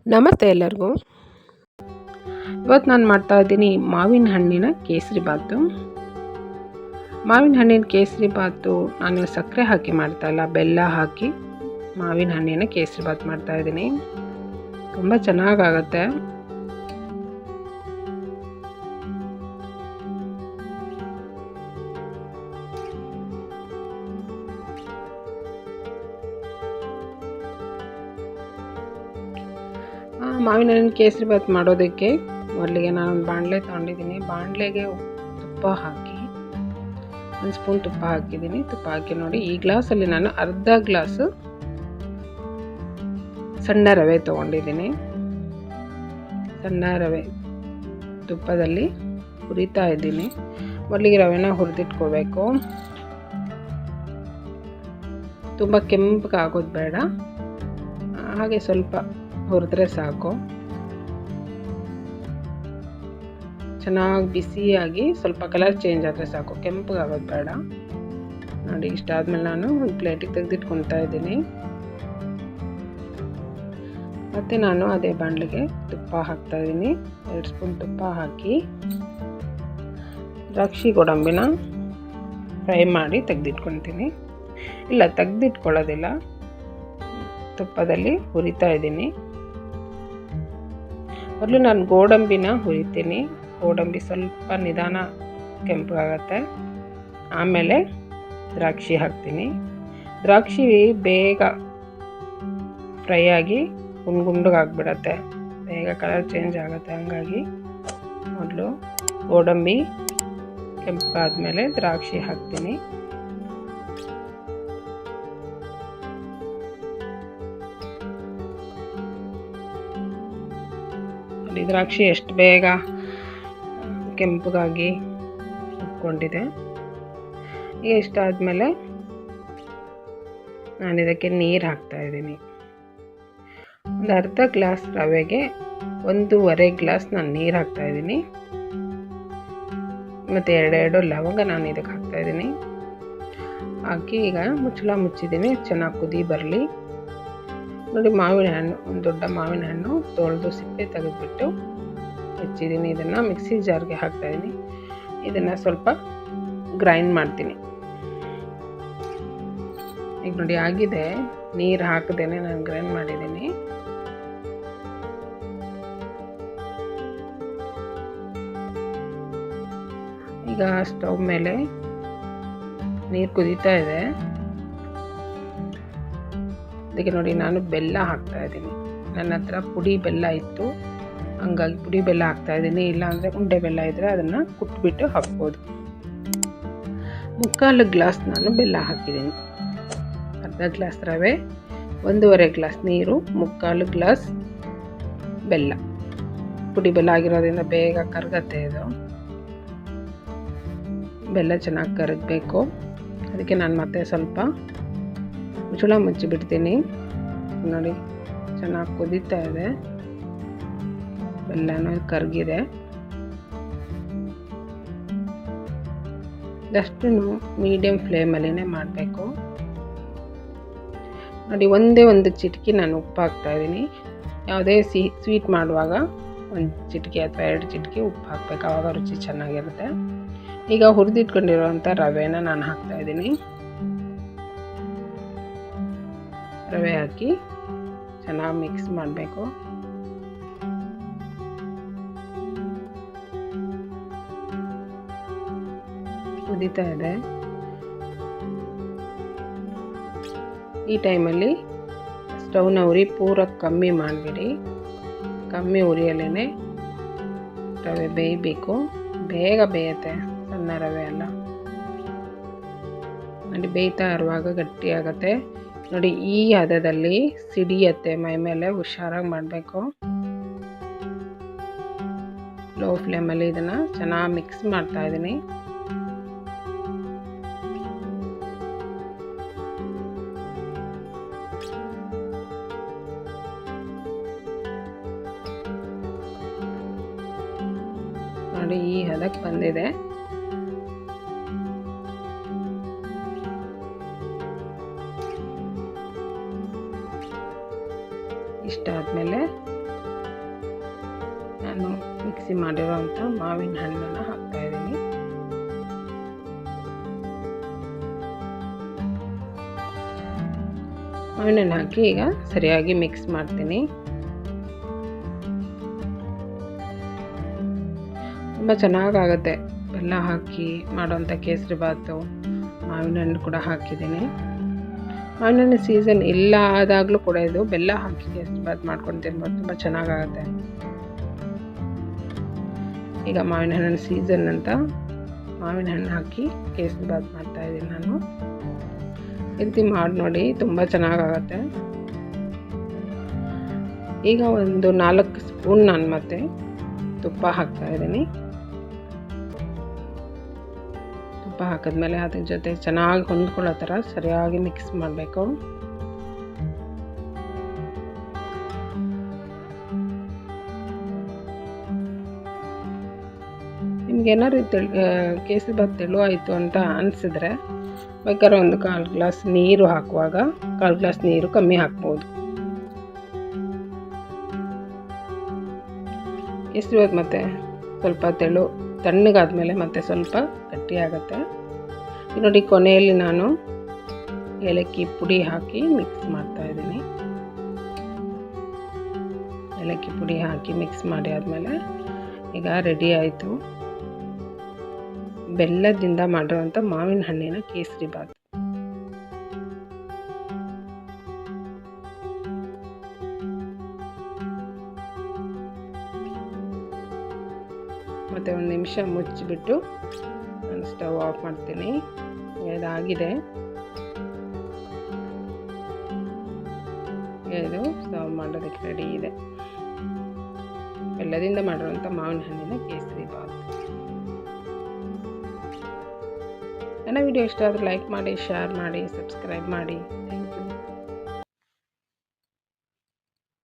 ನಮಸ್ತೆ ಎಲ್ಲರಿಗೂ. ಇವತ್ತು ನಾನು ಮಾಡ್ತಾ ಇದ್ದೀನಿ ಮಾವಿನ ಹಣ್ಣಿನ ಕೇಸರಿ ಬಾತು. ಮಾವಿನ ಹಣ್ಣಿನ ಕೇಸರಿ ಬಾತು ನಾನು ಸಕ್ಕರೆ ಹಾಕಿ ಮಾಡ್ತಾ ಇಲ್ಲ, ಬೆಲ್ಲ ಹಾಕಿ ಮಾವಿನ ಹಣ್ಣಿನ ಕೇಸರಿ ಬಾತು ಮಾಡ್ತಾ ಇದ್ದೀನಿ. ತುಂಬ ಚೆನ್ನಾಗಾಗತ್ತೆ. ಮಾವಿನ ಹಣ್ಣಿನ ಕೇಸರಿ ಬಾತ್ ಮಾಡೋದಕ್ಕೆ ಮೊದಲಿಗೆ ನಾನೊಂದು ಬಾಣಲೆ ತೊಗೊಂಡಿದ್ದೀನಿ. ಬಾಣಲೆಗೆ ತುಪ್ಪ ಹಾಕಿ 1 ಸ್ಪೂನ್ ತುಪ್ಪ ಹಾಕಿದ್ದೀನಿ. ತುಪ್ಪ ಹಾಕಿ ನೋಡಿ, ಈ ಗ್ಲಾಸಲ್ಲಿ ನಾನು ಅರ್ಧ ಗ್ಲಾಸು ಸಣ್ಣ ರವೆ ತೊಗೊಂಡಿದ್ದೀನಿ. ಸಣ್ಣ ರವೆ ತುಪ್ಪದಲ್ಲಿ ಹುರಿತಾ ಇದ್ದೀನಿ. ಮೊದಲಿಗೆ ರವೆನ ಹುರಿದಿಟ್ಕೋಬೇಕು. ತುಂಬ ಕೆಂಪಗೆ ಆಗೋದು ಬೇಡ, ಹಾಗೆ ಸ್ವಲ್ಪ ಹುರಿದ್ರೆ ಸಾಕು. ಚೆನ್ನಾಗಿ ಬಿಸಿಯಾಗಿ ಸ್ವಲ್ಪ ಕಲರ್ ಚೇಂಜ್ ಆದರೆ ಸಾಕು, ಕೆಂಪಗೆ ಆಗೋದು ಬೇಡ. ನೋಡಿ, ಇಷ್ಟಾದ್ಮೇಲೆ ನಾನು ಒಂದು ಪ್ಲೇಟಿಗೆ ತೆಗೆದಿಟ್ಕೊತಾ ಇದ್ದೀನಿ. ಮತ್ತು ನಾನು ಅದೇ ಬಾಣಲೆಗೆ ತುಪ್ಪ ಹಾಕ್ತಾ ಇದ್ದೀನಿ. 2 ಸ್ಪೂನ್ ತುಪ್ಪ ಹಾಕಿ ದ್ರಾಕ್ಷಿ ಗೋಡಂಬಿನ ಫ್ರೈ ಮಾಡಿ ತೆಗೆದಿಟ್ಕೊತೀನಿ. ಇಲ್ಲ, ತೆಗೆದಿಟ್ಕೊಳ್ಳೋದಿಲ್ಲ, ತುಪ್ಪದಲ್ಲಿ ಹುರಿತಾ ಇದ್ದೀನಿ. ಮೊದಲು ನಾನು ಗೋಡಂಬಿನ ಹುರಿತೀನಿ. ಗೋಡಂಬಿ ಸ್ವಲ್ಪ ನಿಧಾನ ಕೆಂಪಾಗತ್ತೆ. ಆಮೇಲೆ ದ್ರಾಕ್ಷಿ ಹಾಕ್ತೀನಿ. ದ್ರಾಕ್ಷಿ ಬೇಗ ಫ್ರೈ ಆಗಿ ಗುಂಡುಗಾಗ್ಬಿಡತ್ತೆ, ಬೇಗ ಕಲರ್ ಚೇಂಜ್ ಆಗುತ್ತೆ. ಹಂಗಾಗಿ ಮೊದಲು ಗೋಡಂಬಿ ಕೆಂಪಾದ್ಮೇಲೆ ದ್ರಾಕ್ಷಿ ಹಾಕ್ತೀನಿ. ದ್ರಾಕ್ಷಿ ಎಷ್ಟು ಬೇಗ ಕೆಂಪಗಾಗಿ ಉಟ್ಕೊಂಡಿದೆ. ಈಗ ಇಷ್ಟಾದಮೇಲೆ ನಾನು ಇದಕ್ಕೆ ನೀರು ಹಾಕ್ತಾ ಇದ್ದೀನಿ. ಒಂದು ಅರ್ಧ ಗ್ಲಾಸ್ ರವೆಗೆ 1.5 ಗ್ಲಾಸ್ ನಾನು ನೀರು ಹಾಕ್ತಾ ಇದ್ದೀನಿ. ಮತ್ತು 2 ಲವಂಗ ನಾನು ಇದಕ್ಕೆ ಹಾಕ್ತಾ ಇದ್ದೀನಿ. ಹಾಕಿ ಈಗ ಮುಚ್ಚಳ ಮುಚ್ಚಿದ್ದೀನಿ, ಚೆನ್ನಾಗಿ ಕುದಿ ಬರಲಿ. ನೋಡಿ, ಮಾವಿನ ಹಣ್ಣು, ಒಂದು ದೊಡ್ಡ ಮಾವಿನ ಹಣ್ಣು ತೊಳೆದು ಸಿಪ್ಪೆ ತೆಗೆದುಬಿಟ್ಟು ಹೆಚ್ಚಿದ್ದೀನಿ. ಇದನ್ನು ಮಿಕ್ಸಿ ಜಾರ್ಗೆ ಹಾಕ್ತಾಯಿದ್ದೀನಿ. ಇದನ್ನು ಸ್ವಲ್ಪ ಗ್ರೈಂಡ್ ಮಾಡ್ತೀನಿ. ಈಗ ನೋಡಿ ಆಗಿದೆ, ನೀರು ಹಾಕದೇನೆ ನಾನು ಗ್ರೈಂಡ್ ಮಾಡಿದ್ದೀನಿ. ಈಗ ಸ್ಟವ್ ಮೇಲೆ ನೀರು ಕುದೀತಾ ಇದೆ. ಅದಕ್ಕೆ ನೋಡಿ, ನಾನು ಬೆಲ್ಲ ಹಾಕ್ತಾ ಇದ್ದೀನಿ. ನನ್ನ ಹತ್ರ ಪುಡಿ ಬೆಲ್ಲ ಇತ್ತು, ಹಂಗಾಗಿ ಪುಡಿ ಬೆಲ್ಲ ಹಾಕ್ತಾ ಇದ್ದೀನಿ. ಇಲ್ಲಾಂದರೆ ಉಂಡೆ ಬೆಲ್ಲ ಇದ್ದರೆ ಅದನ್ನು ಕುಟ್ಬಿಟ್ಟು ಹಾಕ್ಬೋದು. 3/4 ಗ್ಲಾಸ್ ನಾನು ಬೆಲ್ಲ ಹಾಕಿದ್ದೀನಿ. ಅರ್ಧ ಗ್ಲಾಸ್ ರವೆ, 1.5 ಗ್ಲಾಸ್ ನೀರು, 3/4 ಗ್ಲಾಸ್ ಬೆಲ್ಲ. ಪುಡಿ ಬೆಲ್ಲ ಆಗಿರೋದ್ರಿಂದ ಬೇಗ ಕರಗತ್ತೆ ಇದು. ಬೆಲ್ಲ ಚೆನ್ನಾಗಿ ಕರಗಬೇಕು, ಅದಕ್ಕೆ ನಾನು ಮತ್ತೆ ಸ್ವಲ್ಪ ಮುಚ್ಚಳ ಮುಚ್ಚಿಬಿಡ್ತೀನಿ. ನೋಡಿ, ಚೆನ್ನಾಗಿ ಕುದೀತಾ ಇದೆ, ಬೆಲ್ಲನೂ ಕರಗಿದೆ. ಜಸ್ಟ್ ಮೀಡಿಯಮ್ ಫ್ಲೇಮಲ್ಲೇ ಮಾಡಬೇಕು. ನೋಡಿ, ಒಂದು ಚಿಟಿಕೆ ನಾನು ಉಪ್ಪು ಹಾಕ್ತಾ ಇದ್ದೀನಿ. ಯಾವುದೇ ಸ್ವೀಟ್ ಮಾಡುವಾಗ 1 ಚಿಟಿಕೆ ಅಥವಾ 2 ಚಿಟಿಕೆ ಉಪ್ಪು ಹಾಕಬೇಕು, ಆವಾಗ ರುಚಿ ಚೆನ್ನಾಗಿರುತ್ತೆ. ಈಗ ಹುರಿದಿಟ್ಕೊಂಡಿರುವಂಥ ರವೆನ ನಾನು ಹಾಕ್ತಾ ಇದ್ದೀನಿ. ರವೆ ಹಾಕಿ ಚೆನ್ನಾಗಿ ಮಿಕ್ಸ್ ಮಾಡಬೇಕು. ಕುದೀತಾ ಇದೆ. ಈ ಟೈಮಲ್ಲಿ ಸ್ಟವ್ನ ಉರಿ ಪೂರ ಕಮ್ಮಿ ಮಾಡಿಬಿಡಿ. ಕಮ್ಮಿ ಉರಿಯಲ್ಲೇ ರವೆ ಬೇಯಬೇಕು, ಬೇಗ ಬೇಯುತ್ತೆ. ಸಣ್ಣ ರವೆ ಅಲ್ಲ. ನೋಡಿ, ಬೇಯ್ತಾ ಇರುವಾಗ ಗಟ್ಟಿಯಾಗತ್ತೆ. ನೋಡಿ, ಈ ಹದದಲ್ಲಿ ಸಿಡಿಯತ್ತೆ ಮೈ ಮೇಲೆ, ಹುಷಾರಾಗಿ ಮಾಡಬೇಕು. ಲೋ ಫ್ಲೇಮಲ್ಲಿ ಇದನ್ನು ಚೆನ್ನಾಗಿ ಮಿಕ್ಸ್ ಮಾಡ್ತಾ ಇದ್ದೀನಿ. ನೋಡಿ, ಈ ಹದಕ್ಕೆ ಬಂದಿದೆ. ಇಷ್ಟಾದಮೇಲೆ ನಾನು ಮಿಕ್ಸಿ ಮಾಡಿರೋಂಥ ಮಾವಿನ ಹಣ್ಣನ್ನು ಹಾಕ್ತಾಯಿದ್ದೀನಿ. ಮಾವಿನ ಹಣ್ಣು ಹಾಕಿ ಈಗ ಸರಿಯಾಗಿ ಮಿಕ್ಸ್ ಮಾಡ್ತೀನಿ. ತುಂಬ ಚೆನ್ನಾಗಾಗುತ್ತೆ ಬೆಲ್ಲ ಹಾಕಿ ಮಾಡೋಂಥ ಕೇಸರಿ ಬಾತು. ಮಾವಿನ ಹಣ್ಣು ಕೂಡ ಹಾಕಿದ್ದೀನಿ. ಮಾವಿನ ಹಣ್ಣು ಸೀಸನ್ ಇಲ್ಲ ಆದಾಗಲೂ ಕೂಡ ಇದು ಬೆಲ್ಲ ಹಾಕಿ ಕೇಸರಿ ಬಾತ್ ಮಾಡ್ಕೊಂಡು ತಿನ್ಬೋದು, ತುಂಬ ಚೆನ್ನಾಗಾಗುತ್ತೆ. ಈಗ ಮಾವಿನ ಹಣ್ಣಿನ ಸೀಸನ್ ಅಂತ ಮಾವಿನ ಹಣ್ಣು ಹಾಕಿ ಕೇಸರಿ ಬಾತ್ ಮಾಡ್ತಾಯಿದ್ದೀನಿ ನಾನು. ಈ ರೀತಿ ಮಾಡಿ ನೋಡಿ, ತುಂಬ ಚೆನ್ನಾಗಾಗುತ್ತೆ. ಈಗ ಒಂದು 4 ಸ್ಪೂನ್ ನಾನು ಮತ್ತೆ ತುಪ್ಪ ಹಾಕ್ತಾಯಿದ್ದೀನಿ. ತುಪ್ಪ ಹಾಕಿದ್ಮೇಲೆ ಅದ್ರ ಜೊತೆ ಚೆನ್ನಾಗಿ ಹೊಂದ್ಕೊಳ್ಳೋ ಥರ ಸರಿಯಾಗಿ ಮಿಕ್ಸ್ ಮಾಡಬೇಕು. ನಿಮ್ಗೇನಾದ್ರು ಕೇಸರಿ ಬಾತ್ ತೆಳು ಆಯಿತು ಅಂತ ಅನಿಸಿದ್ರೆ ಬೇಕಾದ್ರೆ ಒಂದು 1/4 ಗ್ಲಾಸ್ ನೀರು ಹಾಕುವಾಗ 1/4 ಗ್ಲಾಸ್ ನೀರು ಕಮ್ಮಿ ಹಾಕ್ಬೋದು. ಕೇಸರಿ ಬಾತ್ ಮತ್ತೆ ಸ್ವಲ್ಪ ತೆಳು ತಣ್ಣಗಾದ್ಮೇಲೆ ಮತ್ತೆ ಸ್ವಲ್ಪ ಗಟ್ಟಿ ಆಗುತ್ತೆ. ನೋಡಿ ಕೊನೆಯಲ್ಲಿ ನಾನು ಏಲಕ್ಕಿ ಪುಡಿ ಹಾಕಿ ಮಿಕ್ಸ್ ಮಾಡ್ತಾ ಇದ್ದೀನಿ. ಏಲಕ್ಕಿ ಪುಡಿ ಹಾಕಿ ಮಿಕ್ಸ್ ಮಾಡಿ ಆದಮೇಲೆ ಈಗ ರೆಡಿ ಆಯಿತು ಬೆಲ್ಲದಿಂದ ಮಾಡಿರುವಂಥ ಮಾವಿನ ಹಣ್ಣಿನ ಕೇಸರಿ ಬಾತ್. ಮತ್ತು 1 ನಿಮಿಷ ಮುಚ್ಚಿಬಿಟ್ಟು ನಾನು ಸ್ಟವ್ ಆಫ್ ಮಾಡ್ತೀನಿ. ಇದಾಗಿದೆ, ಇದು ಸರ್ವ್ ಮಾಡೋದಕ್ಕೆ ರೆಡಿ ಇದೆ. ಬೆಲ್ಲದಿಂದ ಮಾಡಿರುವಂಥ ಮಾವಿನ ಹಣ್ಣಿನ ಕೇಸರಿ ಬಾತ್. ನನ್ನ ವಿಡಿಯೋ ಇಷ್ಟ ಆದರೆ ಲೈಕ್ ಮಾಡಿ, ಶೇರ್ ಮಾಡಿ, ಸಬ್ಸ್ಕ್ರೈಬ್ ಮಾಡಿ. Thank you.